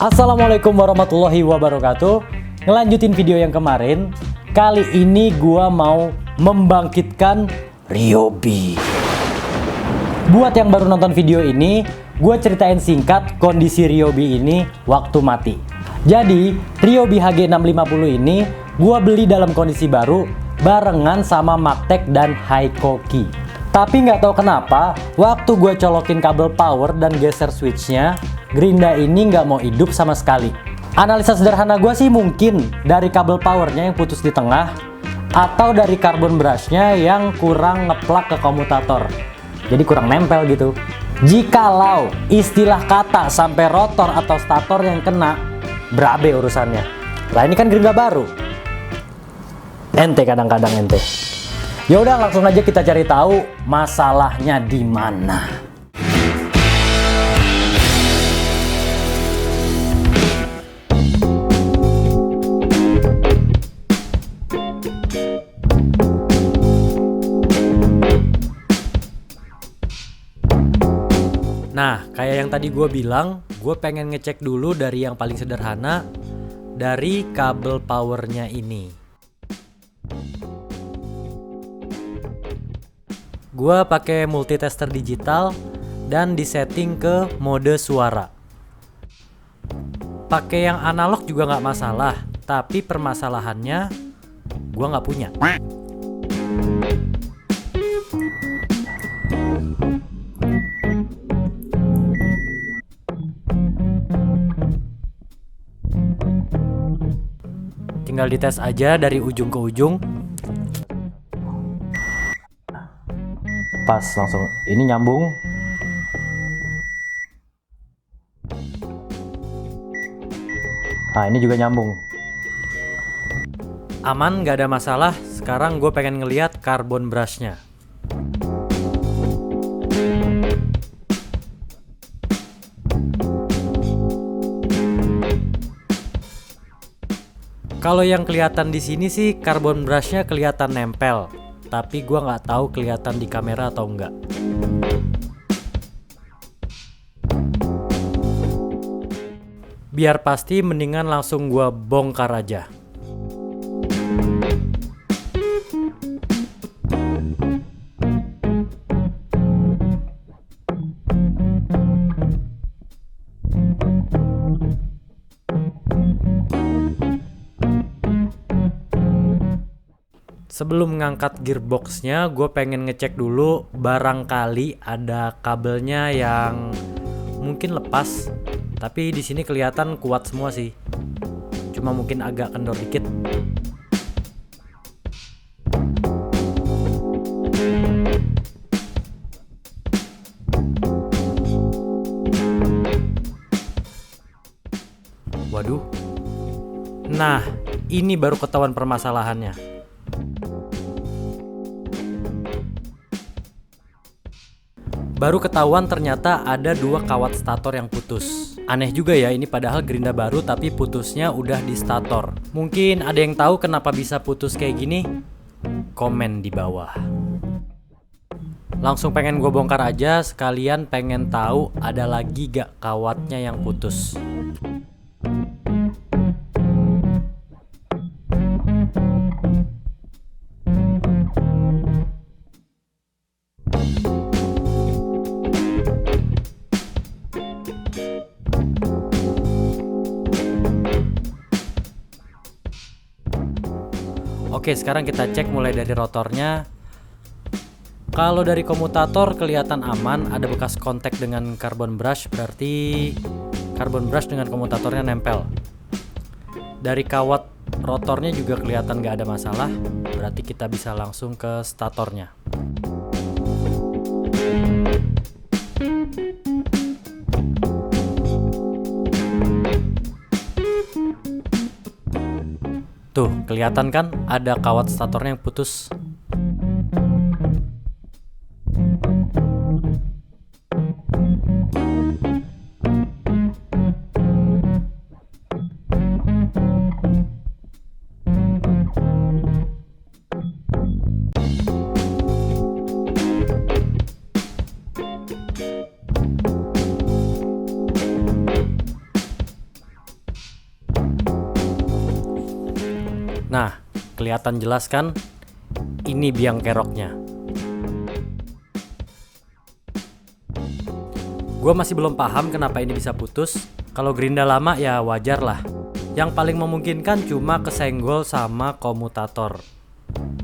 Assalamualaikum warahmatullahi wabarakatuh. Ngelanjutin video yang kemarin, kali ini gua mau membangkitkan Ryobi. Buat yang baru nonton video ini, gua ceritain singkat kondisi Ryobi ini waktu mati. Jadi, Ryobi HG650 ini gua beli dalam kondisi baru barengan sama Magtek dan Haikoki. Tapi nggak tahu kenapa, waktu gue colokin kabel power dan geser switchnya, gerinda ini nggak mau hidup sama sekali. Analisa sederhana gue sih mungkin dari kabel powernya yang putus di tengah, atau dari carbon brushnya yang kurang ngeplak ke komutator. Jadi kurang nempel gitu. Jikalau istilah kata sampai rotor atau stator yang kena, berabe urusannya. Lah ini kan gerinda baru. Ente kadang-kadang ente. Ya udah langsung aja kita cari tahu masalahnya di mana. Nah, kayak yang tadi gue bilang, gue pengen ngecek dulu dari yang paling sederhana, dari kabel powernya ini. Gua pakai multitester digital dan disetting ke mode suara. Pakai yang analog juga nggak masalah, tapi permasalahannya gua nggak punya. Tinggal dites aja dari ujung ke ujung. Pas langsung ini nyambung. Nah ini juga nyambung. Aman, gak ada masalah. Sekarang gue pengen ngeliat carbon brushnya. Kalau yang kelihatan di sini sih carbon brushnya kelihatan nempel. Tapi gua nggak tahu kelihatan di kamera atau enggak. Biar pasti mendingan langsung gua bongkar aja. Sebelum ngangkat gearboxnya, gue pengen ngecek dulu barangkali ada kabelnya yang mungkin lepas. Tapi di sini kelihatan kuat semua sih. Cuma mungkin agak kendor dikit. Waduh. Nah, ini baru ketahuan permasalahannya. Baru ketahuan ternyata ada dua kawat stator yang putus. Aneh juga ya, ini padahal gerinda baru tapi putusnya udah di stator. Mungkin ada yang tahu kenapa bisa putus kayak gini? Komen di bawah. Langsung pengen gue bongkar aja, sekalian pengen tahu ada lagi gak kawatnya yang putus. Oke, sekarang kita cek mulai dari rotornya. Kalau dari komutator kelihatan aman, ada bekas kontak dengan carbon brush, berarti carbon brush dengan komutatornya nempel. Dari kawat rotornya juga kelihatan gak ada masalah, berarti kita bisa langsung ke statornya. Tuh, kelihatan kan ada kawat statornya yang putus. Nah, kelihatan jelas kan? Ini biang keroknya. Gua masih belum paham kenapa ini bisa putus. Kalau gerinda lama ya wajar lah. Yang paling memungkinkan cuma kesenggol sama komutator.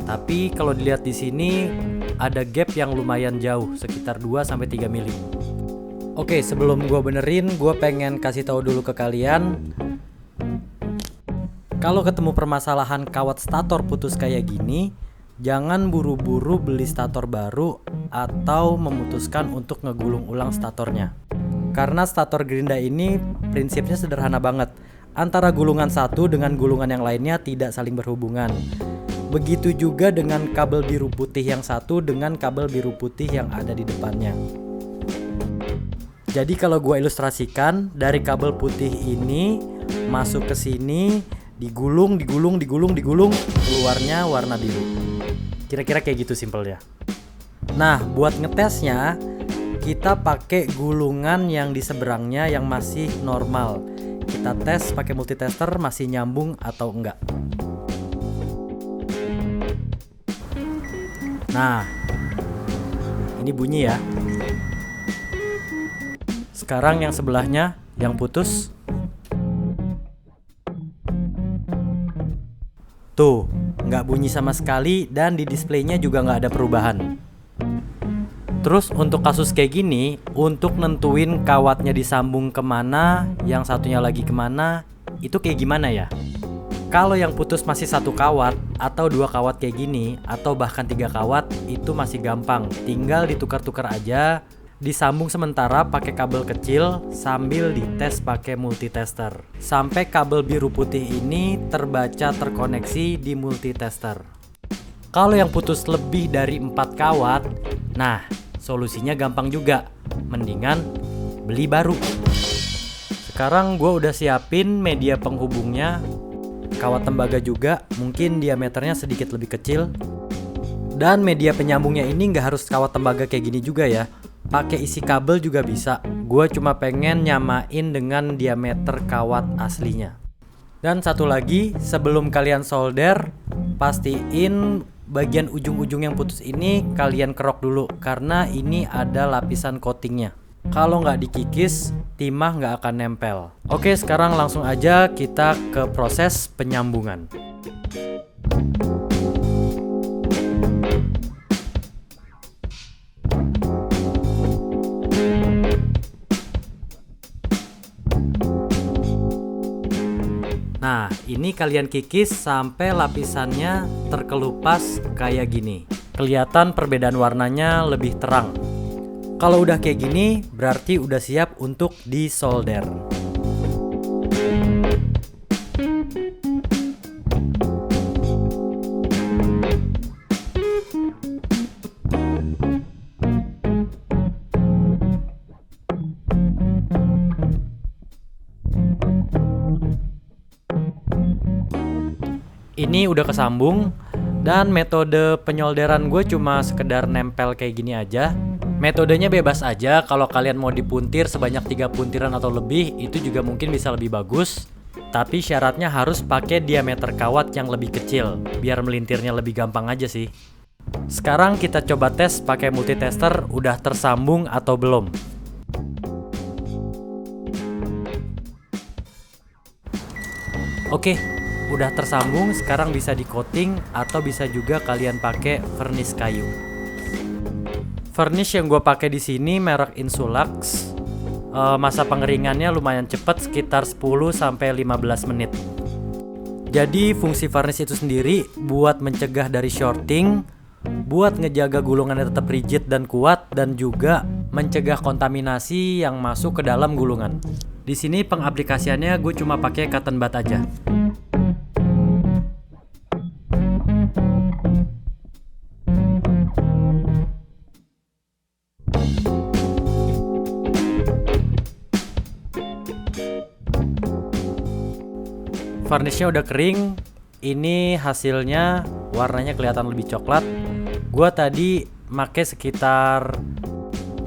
Tapi kalau dilihat di sini ada gap yang lumayan jauh, sekitar 2-3 mili. Oke, sebelum gua benerin, gua pengen kasih tahu dulu ke kalian. Kalau ketemu permasalahan kawat stator putus kayak gini, jangan buru-buru beli stator baru atau memutuskan untuk ngegulung ulang statornya. Karena stator gerinda ini prinsipnya sederhana banget. Antara gulungan satu dengan gulungan yang lainnya tidak saling berhubungan. Begitu juga dengan kabel biru putih yang satu dengan kabel biru putih yang ada di depannya. Jadi kalau gue ilustrasikan, dari kabel putih ini masuk ke sini, digulung, keluarnya warna biru. Kira-kira kayak gitu simpelnya. Nah, buat ngetesnya, kita pakai gulungan yang di seberangnya yang masih normal. Kita tes pakai multitester masih nyambung atau enggak. Nah, ini bunyi ya. Sekarang yang sebelahnya, yang putus. Tuh, nggak bunyi sama sekali dan di displaynya juga nggak ada perubahan. Terus untuk kasus kayak gini, untuk nentuin kawatnya disambung kemana, yang satunya lagi kemana, itu kayak gimana ya? Kalau yang putus masih 1 kawat atau 2 kawat kayak gini, atau bahkan 3 kawat, itu masih gampang. Tinggal ditukar-tukar aja, disambung sementara pakai kabel kecil sambil dites pakai multitester. Sampai kabel biru putih ini terbaca terkoneksi di multitester. Kalau yang putus lebih dari 4 kawat, nah solusinya gampang juga. Mendingan beli baru. Sekarang gue udah siapin media penghubungnya. Kawat tembaga juga, mungkin diameternya sedikit lebih kecil. Dan media penyambungnya ini nggak harus kawat tembaga kayak gini juga ya. Pakai isi kabel juga bisa. Gue cuma pengen nyamain dengan diameter kawat aslinya. Dan satu lagi, sebelum kalian solder, pastiin bagian ujung-ujung yang putus ini kalian kerok dulu, karena ini ada lapisan coatingnya. Kalau nggak dikikis, timah nggak akan nempel. Oke, sekarang langsung aja kita ke proses penyambungan. Nah, ini kalian kikis sampai lapisannya terkelupas kayak gini. Kelihatan perbedaan warnanya lebih terang. Kalau udah kayak gini, berarti udah siap untuk disolder. Ini udah kesambung, dan metode penyolderan gue cuma sekedar nempel kayak gini aja. Metodenya bebas aja, kalau kalian mau dipuntir sebanyak 3 puntiran atau lebih, itu juga mungkin bisa lebih bagus. Tapi syaratnya harus pakai diameter kawat yang lebih kecil, biar melintirnya lebih gampang aja sih. Sekarang kita coba tes pakai multitester udah tersambung atau belum. Oke. Udah tersambung, sekarang bisa di coating atau bisa juga kalian pakai vernis kayu. Vernis yang gue pakai di sini merek Insulux. Masa pengeringannya lumayan cepat, sekitar 10-15 menit. Jadi fungsi vernis itu sendiri buat mencegah dari shorting, buat ngejaga gulungannya tetap rigid dan kuat, dan juga mencegah kontaminasi yang masuk ke dalam gulungan. Di sini pengaplikasiannya gue cuma pakai cotton bud aja. Varnisnya udah kering. Ini hasilnya warnanya kelihatan lebih coklat. Gua tadi pakai sekitar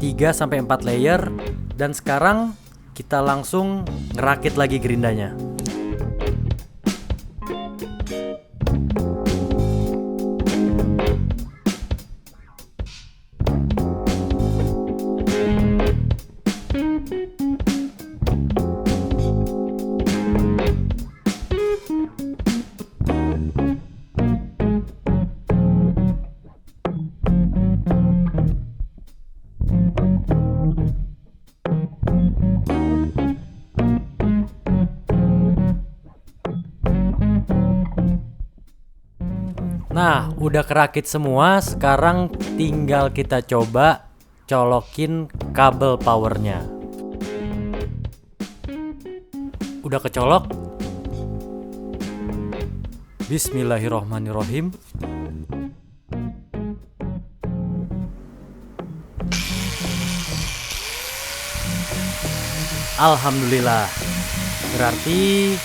3-4 layer, dan sekarang kita langsung ngerakit lagi gerindanya. Nah, udah kerakit semua, sekarang tinggal kita coba colokin kabel powernya. Udah kecolok. Bismillahirrohmanirrohim. Alhamdulillah. Berarti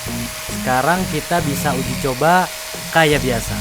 sekarang kita bisa uji coba kayak biasa.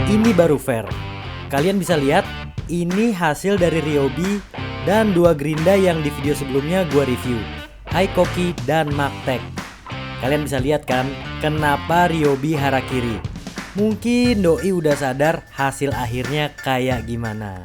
Ini baru fair. Kalian bisa lihat, ini hasil dari Ryobi dan dua gerinda yang di video sebelumnya gua review. Hikoki, dan Maktek. Kalian bisa lihat kan kenapa Ryobi harakiri. Mungkin doi udah sadar hasil akhirnya kayak gimana.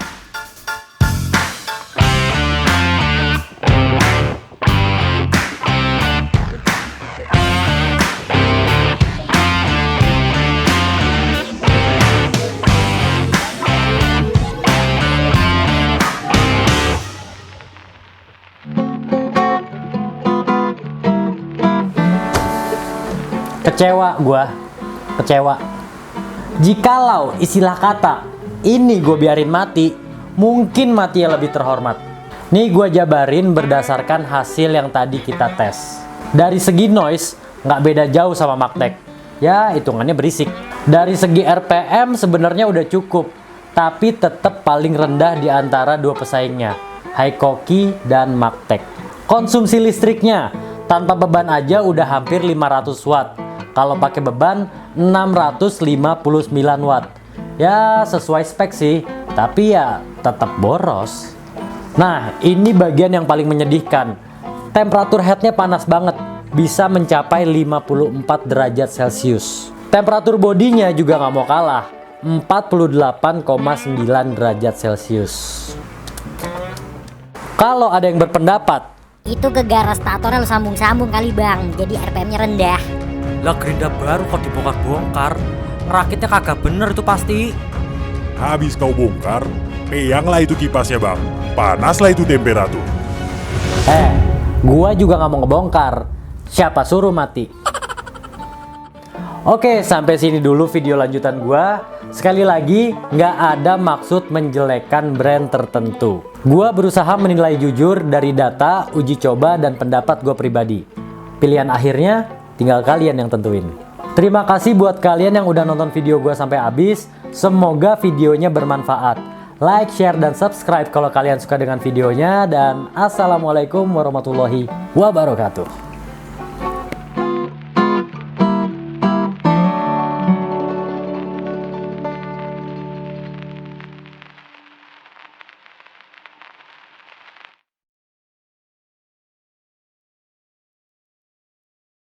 Kecewa. Jikalau istilah kata ini gue biarin mati, mungkin mati yang lebih terhormat. Nih gue jabarin berdasarkan hasil yang tadi kita tes. Dari segi noise nggak beda jauh sama Maktek. Ya hitungannya berisik. Dari segi RPM sebenarnya udah cukup, tapi tetap paling rendah di antara dua pesaingnya, Hikoki dan Maktek. Konsumsi listriknya tanpa beban aja udah hampir 500 watt. Kalau pakai beban 659 watt. Ya sesuai spek sih, tapi ya tetap boros. Nah, ini bagian yang paling menyedihkan. Temperatur headnya panas banget, bisa mencapai 54 derajat Celcius. Temperatur bodinya juga nggak mau kalah, 48,9 derajat Celcius. Kalau ada yang berpendapat, itu ke garas statornya lu sambung-sambung kali bang, jadi RPM-nya rendah. lah gerinda baru kok dibongkar-bongkar, rakitnya kagak bener itu pasti. Habis kau bongkar, peyanglah itu kipasnya bang. Panaslah itu temperatur. Gua juga nggak mau ngebongkar. Siapa suruh mati? Oke, sampai sini dulu video lanjutan gua. Sekali lagi, nggak ada maksud menjelekkan brand tertentu. Gua berusaha menilai jujur dari data, uji coba, dan pendapat gua pribadi. Pilihan akhirnya tinggal kalian yang tentuin. Terima kasih buat kalian yang udah nonton video gue sampai habis. Semoga videonya bermanfaat. Like, share, dan subscribe kalau kalian suka dengan videonya. Dan assalamualaikum warahmatullahi wabarakatuh.